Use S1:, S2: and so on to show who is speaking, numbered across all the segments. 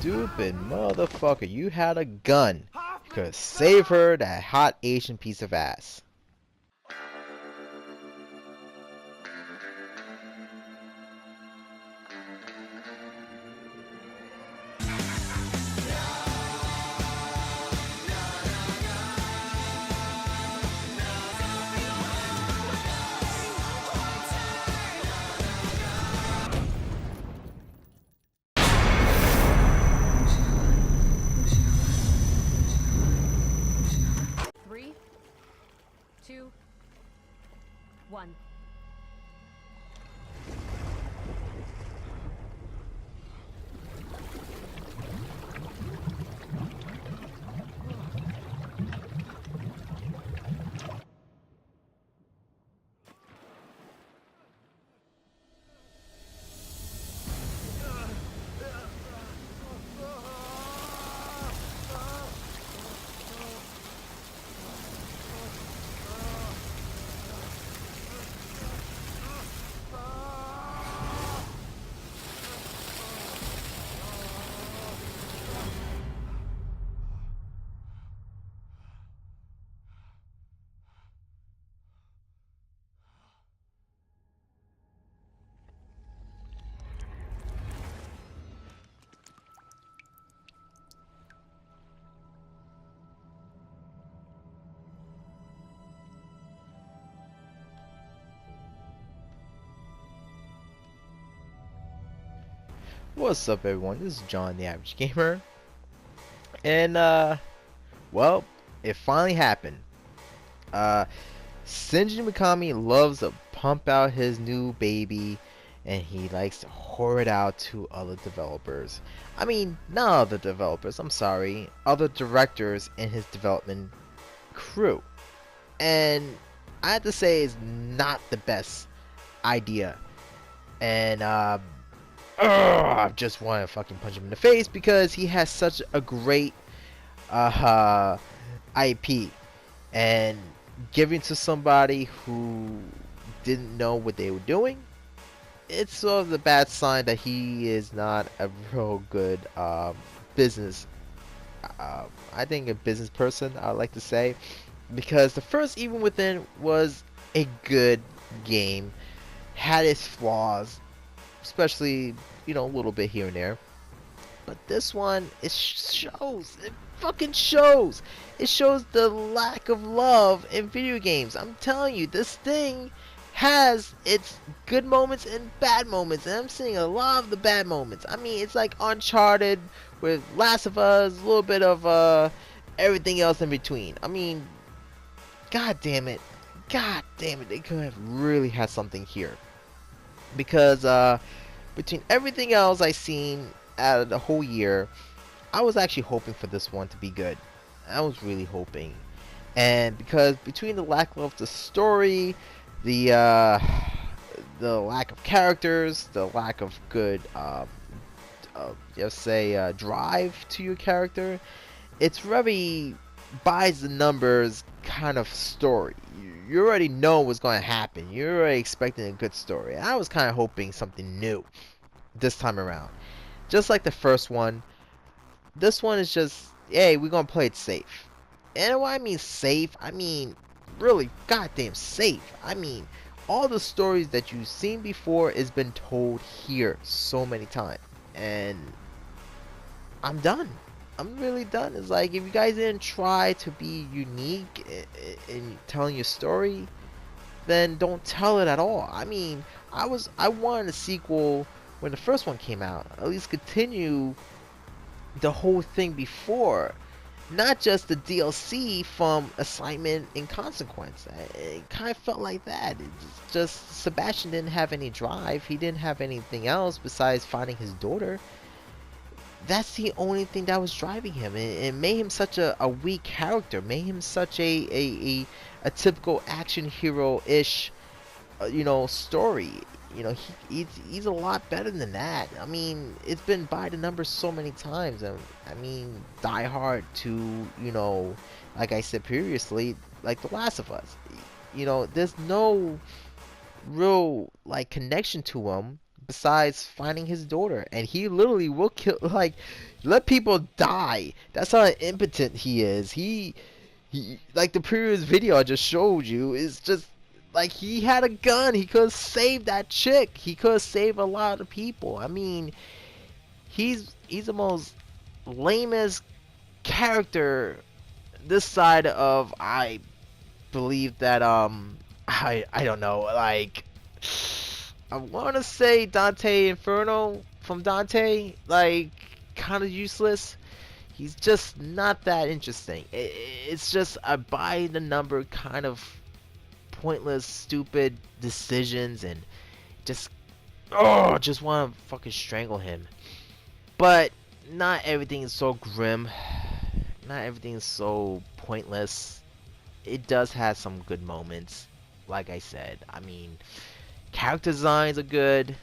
S1: stupid motherfucker. You had a gun. You could have saved her, that hot Asian piece of ass.
S2: Three, two, one.
S1: What's up, everyone? This is John, the Average Gamer. And, well, it finally happened. Shinji Mikami loves to pump out his new baby, and he likes to whore it out to other developers. I mean, not other developers, I'm sorry, other directors in his development crew. And I have to say, it's not the best idea. And, I just want to fucking punch him in the face because he has such a great IP, and giving to somebody who didn't know what they were doing, it's sort of the bad sign that he is not a real good business. I think a business person, I like to say, because the first Even Within was a good game, had its flaws, especially, you know, a little bit here and there. But this one, it shows. It fucking shows. It shows the lack of love in video games. I'm telling you, this thing has its good moments and bad moments. And I'm seeing a lot of the bad moments. I mean, it's like Uncharted with Last of Us, a little bit of everything else in between. I mean, god damn it. God damn it. They could have really had something here. Because, between everything else I seen out of the whole year, I was actually hoping for this one to be good. I was really hoping. And because between the lack of the story, the lack of characters, the lack of good, just say, drive to your character, it's very buys the numbers kind of story. You already know what's going to happen. You're already expecting a good story. I was kind of hoping something new this time around. Just like the first one, this one is just, hey, we're going to play it safe. And when I mean safe, I mean really goddamn safe. I mean, all the stories that you've seen before has been told here so many times. And I'm done. I'm really done. It's like, if you guys didn't try to be unique in telling your story, then don't tell it at all. I mean, I wanted a sequel when the first one came out. At least continue the whole thing before, not just the DLC from Assignment and Consequence. It kind of felt like that. It's just Sebastian didn't have any drive. He didn't have anything else besides finding his daughter. That's the only thing that was driving him. It made him such a weak character. Made him such a typical action hero-ish, you know, story. You know, he's a lot better than that. I mean, it's been by the numbers so many times. I mean, Die Hard to, you know, like I said previously, like The Last of Us. You know, there's no real like connection to him besides finding his daughter, and he literally will kill, like, let people die. That's how impotent he is. He, like the previous video I just showed you, is just like he had a gun. He could have saved that chick. He could have saved a lot of people. I mean, he's the most lamest character this side of, I believe that I don't know, like, I want to say Dante Inferno from Dante, like, kind of useless. He's just not that interesting. It's just a by the number kind of pointless, stupid decisions, and just, oh, just want to fucking strangle him. But not everything is so grim. Not everything is so pointless. It does have some good moments. Like I said, I mean, character designs are good.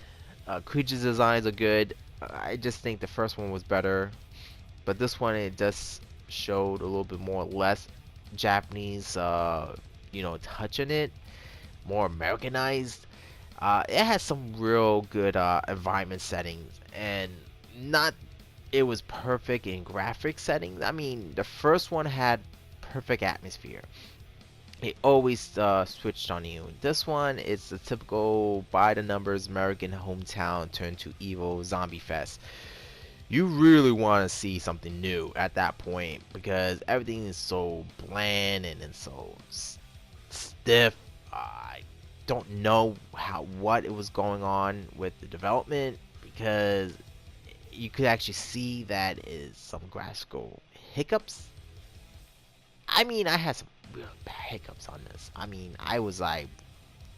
S1: Creature designs are good. I just think the first one was better. But this one, it just showed a little bit more less Japanese, touch in it. More Americanized. It has some real good environment settings, and not it was perfect in graphic settings. I mean, the first one had perfect atmosphere. It always switched on you. This one is a typical by the numbers American hometown turned to evil zombie fest. You really want to see something new at that point, because everything is so bland and so stiff. I don't know what it was going on with the development, because you could actually see that is some graphical hiccups. I mean, I had some real bad hiccups on this. I mean, I was like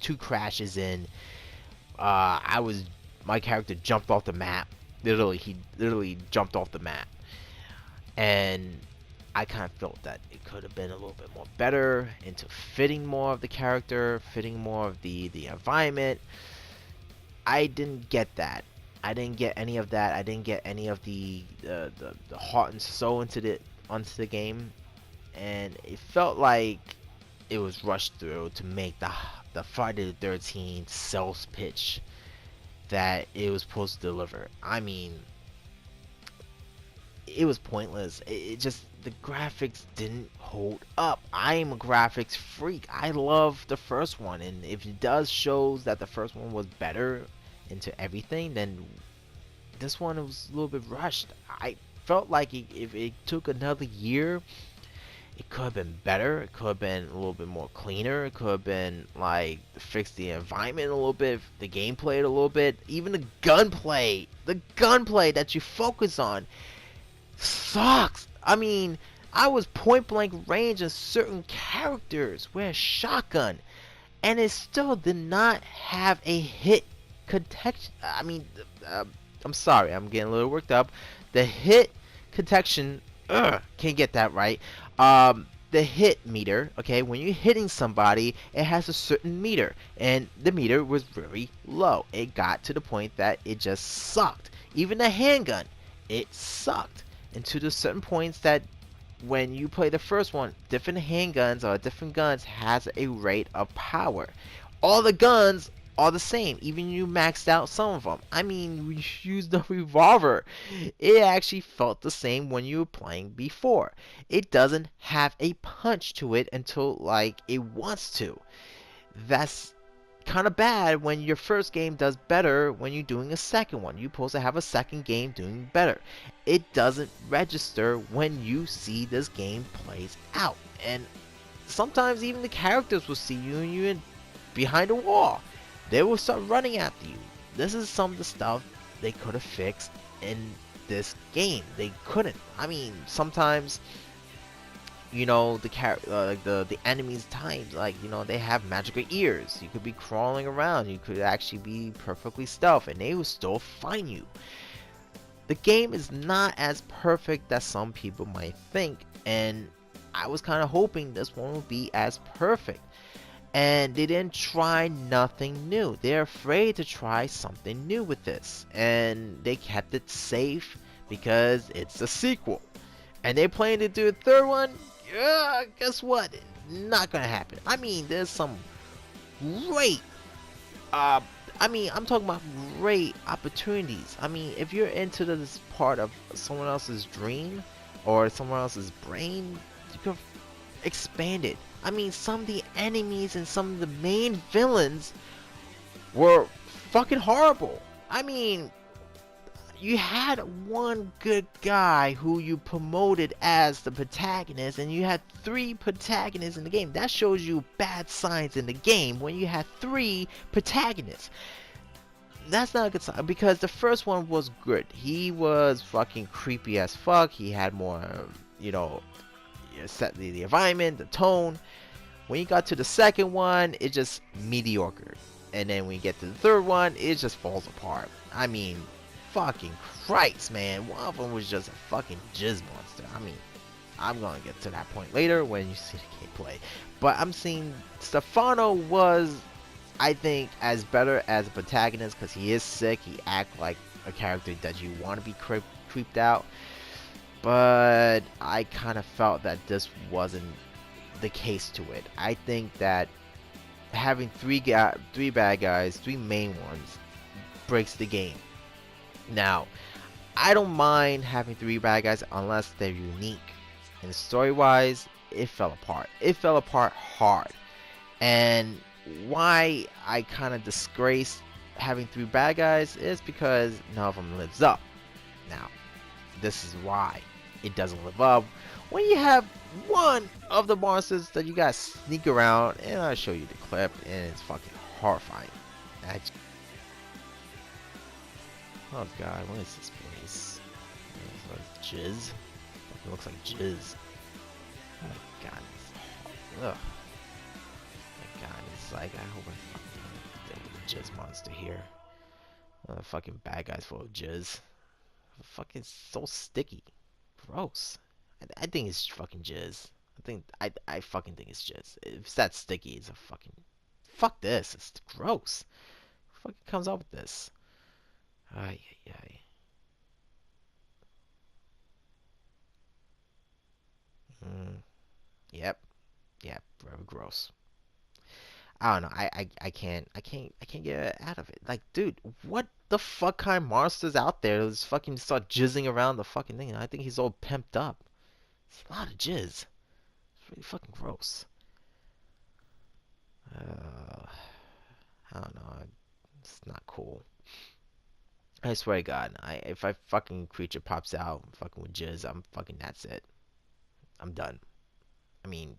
S1: 2 crashes in. I was my character jumped off the map. He literally jumped off the map, and I kind of felt that it could have been a little bit more better into fitting more of the character, fitting more of the environment. I didn't get that. I didn't get any of that. I didn't get any of the heart and soul onto the game, and it felt like it was rushed through to make the Friday the 13th sales pitch that it was supposed to deliver. I mean, it was pointless. It just, the graphics didn't hold up. I am a graphics freak. I love the first one, and if it does shows that the first one was better into everything, then this one was a little bit rushed. I felt like if it took another year, it could have been better. It could have been a little bit more cleaner. It could have been like fix the environment a little bit, the gameplay a little bit, even the gunplay that you focus on sucks. I mean, I was point blank range in certain characters with a shotgun, and it still did not have a hit protection. I mean, I'm sorry, I'm getting a little worked up. The hit protection, can't get that right. The hit meter, okay, when you're hitting somebody, it has a certain meter, and the meter was very low. It got to the point that it just sucked. Even the handgun, it sucked. And to the certain points that when you play the first one, different handguns or different guns has a rate of power. All the guns are the same, even you maxed out some of them. I mean, we used the revolver. It actually felt the same when you were playing before. It doesn't have a punch to it until like it wants to. That's kind of bad when your first game does better when you're doing a second one. You're supposed to have a second game doing better. It doesn't register when you see this game plays out. And sometimes even the characters will see you and you're behind a wall. They will start running after you. This is some of the stuff they could have fixed in this game. They couldn't. I mean, sometimes, you know, the enemies' times, like, you know, they have magical ears. You could be crawling around. You could actually be perfectly stealth, and they will still find you. The game is not as perfect as some people might think, and I was kind of hoping this one would be as perfect. And they didn't try nothing new. They're afraid to try something new with this. And they kept it safe because it's a sequel. And they plan to do a third one? Yeah, guess what? Not gonna happen. I mean, there's some great I mean, I'm talking about great opportunities. I mean, if you're into this part of someone else's dream or someone else's brain, you could expand it. I mean, some of the enemies and some of the main villains were fucking horrible. I mean, you had one good guy who you promoted as the protagonist, and you had 3 protagonists in the game. That shows you bad signs in the game when you had 3 protagonists. That's not a good sign, because the first one was good. He was fucking creepy as fuck. He had more, you know, set the environment, the tone. When you got to the second one, it just mediocre. And then when you get to the third one, it just falls apart. I mean, fucking Christ, man. One of them was just a fucking jizz monster. I mean, I'm gonna get to that point later when you see the gameplay. But I'm seeing Stefano was, I think, as better as a protagonist, because he is sick. He acts like a character that you want to be creeped out. But I kind of felt that this wasn't the case to it. I think that having 3 bad guys, 3 main ones, breaks the game. Now, I don't mind having 3 bad guys unless they're unique. And story-wise, it fell apart. It fell apart hard. And why I kind of disgrace having 3 bad guys is because none of them lives up. Now, this is why it doesn't live up. When you have one of the monsters that you guys sneak around, and I'll show you the clip, and it's fucking horrifying. Oh god, what is this place? Jizz? It looks like jizz. Oh my god. Ugh. My god, it's like, I hope I fucking deal with a jizz monster here. Fucking bad guys full of jizz. Fucking so sticky. Gross. I think it's fucking jizz. I fucking think it's jizz. If it's that sticky, it's a fucking... Fuck this. It's gross. Who fucking comes up with this? Ay, ay, ay. Yep. Yep. Very gross. I don't know. I can't get it out of it. Like, dude, what the fuck kind of monsters out there just fucking start jizzing around the fucking thing? I think he's all pimped up. It's a lot of jizz. It's really fucking gross. I don't know. It's not cool. I swear to God, if a fucking creature pops out fucking with jizz, I'm fucking, that's it. I'm done. I mean,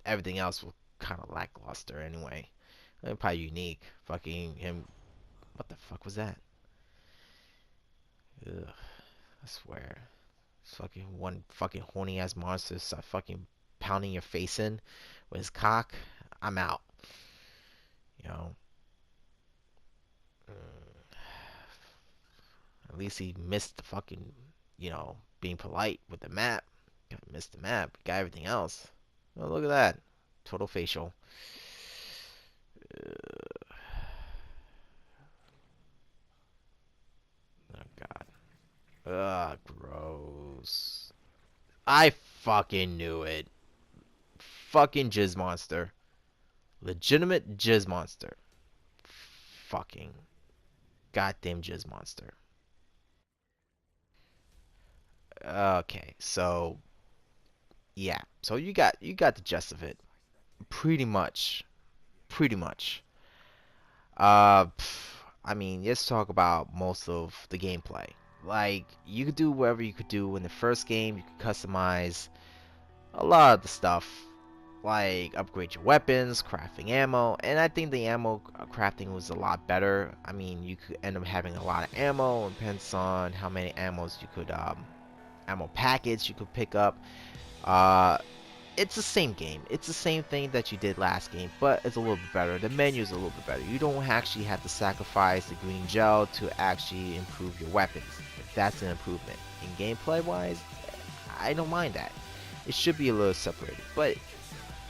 S1: everything else will kind of lackluster anyway. Probably unique. Fucking him. What the fuck was that? Ugh. I swear. It's fucking one fucking horny ass monster start fucking pounding your face in with his cock. I'm out. You know. At least he missed the fucking, you know, being polite with the map. Missed the map. Got everything else. Oh, look at that. Total facial. Oh, God. Ugh, gross. I fucking knew it. Fucking jizz monster. Legitimate jizz monster. Fucking goddamn jizz monster. Okay, so yeah. So you got the gist of it. Pretty much. Pretty much. I mean, let's talk about most of the gameplay. Like, you could do whatever you could do in the first game. You could customize a lot of the stuff, like upgrade your weapons, crafting ammo, and I think the ammo crafting was a lot better. I mean, you could end up having a lot of ammo. It depends on how many ammos you could, ammo packets you could pick up. It's the same game. It's the same thing that you did last game, but it's a little bit better. The menu's a little bit better. You don't actually have to sacrifice the green gel to actually improve your weapons. That's an improvement. In gameplay wise, I don't mind that. It should be a little separated, but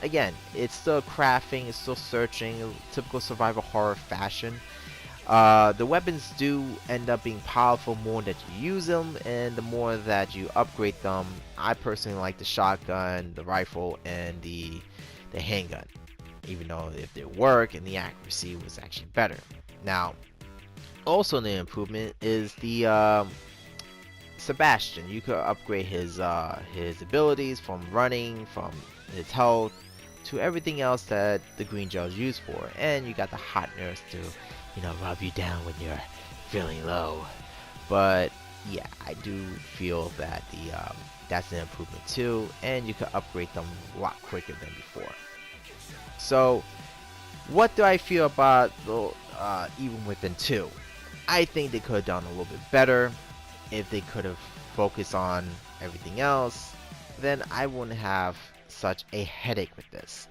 S1: again, it's still crafting, it's still searching, typical survival horror fashion. The weapons do end up being powerful more that you use them, and the more that you upgrade them. I personally like the shotgun, the rifle, and the handgun, even though if they work and the accuracy was actually better. Now, also the improvement is the Sebastian. You could upgrade his abilities from running, from his health, to everything else that the green gel is used for. And you got the hot nurse to, rub you down when you're feeling low. But yeah, I do feel that that's an improvement too, and you can upgrade them a lot quicker than before. So, what do I feel about the Evil Within 2? I think they could have done a little bit better. If they could have focused on everything else, then I wouldn't have such a headache with this.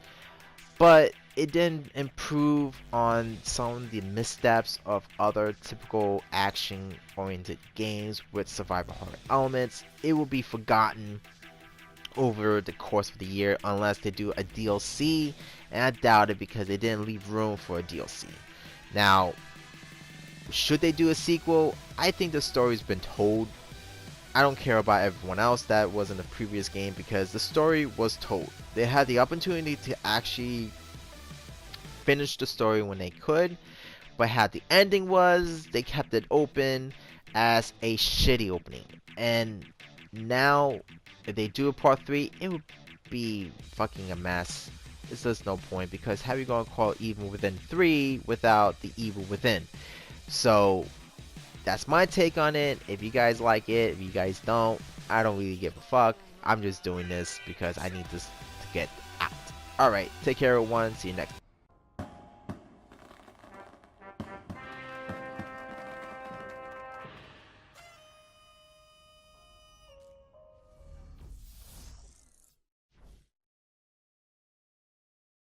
S1: But it didn't improve on some of the missteps of other typical action-oriented games with survival horror elements. It will be forgotten over the course of the year unless they do a DLC, and I doubt it because they didn't leave room for a DLC. Now, should they do a sequel? I think the story's been told. I don't care about everyone else that was in the previous game because the story was told. They had the opportunity to actually finish the story when they could, but how the ending was, they kept it open as a shitty opening. And now, if they do a part 3, it would be fucking a mess. There's just no point because how are you gonna call Evil Within 3 without the Evil Within? So that's my take on it. If you guys like it, if you guys don't, I don't really give a fuck. I'm just doing this because I need this to get out. Alright, take care everyone. See you next.